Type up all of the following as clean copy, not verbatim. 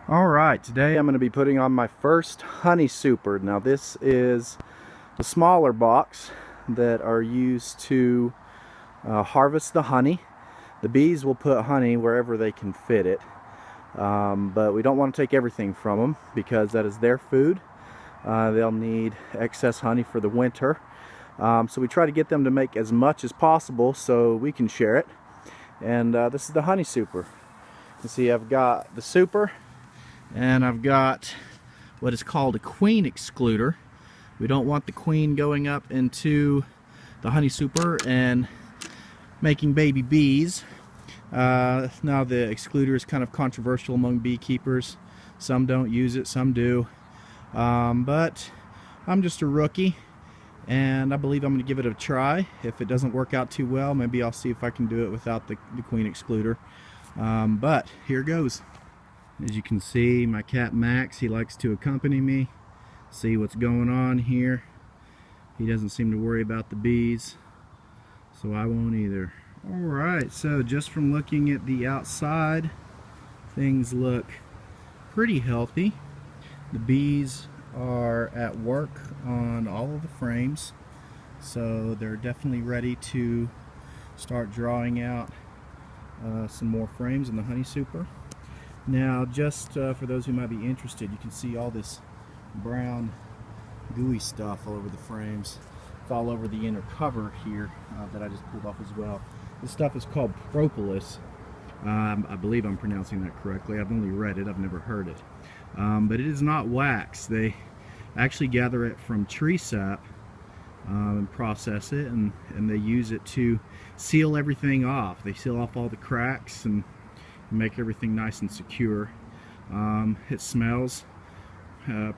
Alright, today I'm going to be putting on my first honey super. Now this is the smaller box that are used to harvest the honey. The bees will put honey wherever they can fit it, but we don't want to take everything from them because that is their food. They'll need excess honey for the winter, so we try to get them to make as much as possible so we can share it. And this is the honey super. You see, I've got the super and I've got what is called a queen excluder. We don't want the queen going up into the honey super and making baby bees. Now the excluder is kind of controversial among beekeepers. Some don't use it, some do. But I'm just a rookie and I believe I'm going to give it a try. If it doesn't work out too well, maybe I'll see if I can do it without the queen excluder. But here goes. As you can see, my cat Max, he likes to accompany me, see what's going on here. He doesn't seem to worry about the bees, so I won't either. Alright, so just from looking at the outside, things look pretty healthy. The bees are at work on all of the frames, so they're definitely ready to start drawing out some more frames in the honey super. Now, just for those who might be interested, you can see all this brown gooey stuff all over the frames. It's all over the inner cover here that I just pulled off as well. This stuff is called propolis. I believe I'm pronouncing that correctly. I've only read it, I've never heard it. But it is not wax. They actually gather it from tree sap and process it, and they use it to seal everything off. They seal off all the cracks and make everything nice and secure. It smells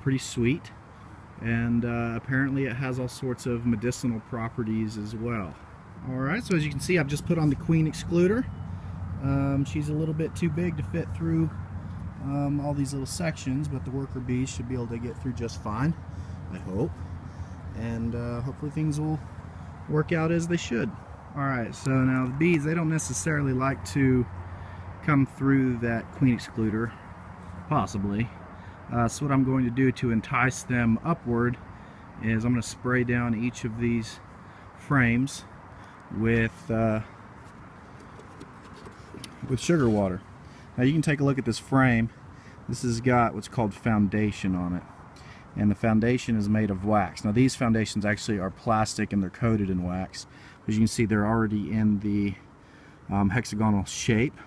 pretty sweet, and apparently it has all sorts of medicinal properties as well. Alright, so as you can see, I've just put on the queen excluder. She's a little bit too big to fit through all these little sections, but the worker bees should be able to get through just fine, I hope. And hopefully things will work out as they should. Alright, so now the bees, they don't necessarily like to come through that queen excluder, possibly. So what I'm going to do to entice them upward is I'm going to spray down each of these frames with sugar water. Now you can take a look at this frame. This has got what's called foundation on it, and the foundation is made of wax. Now these foundations actually are plastic and they're coated in wax. As you can see, they're already in the hexagonal shape,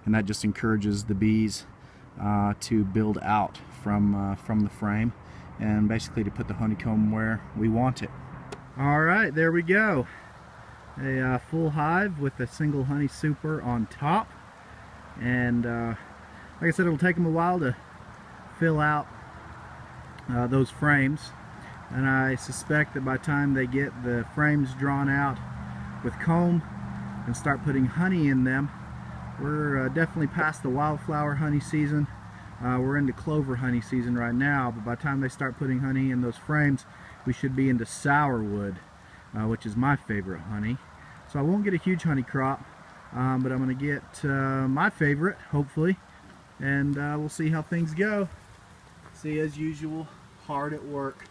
and that just encourages the bees to build out from the frame and basically to put the honeycomb where we want it. Alright, there we go. A full hive with a single honey super on top, and like I said, it'll take them a while to fill out those frames, and I suspect that by the time they get the frames drawn out with comb and start putting honey in them, we're definitely past the wildflower honey season. We're into clover honey season right now, but by the time they start putting honey in those frames, we should be into sourwood, which is my favorite honey. So I won't get a huge honey crop, but I'm going to get my favorite, hopefully, and we'll see how things go. See, as usual, hard at work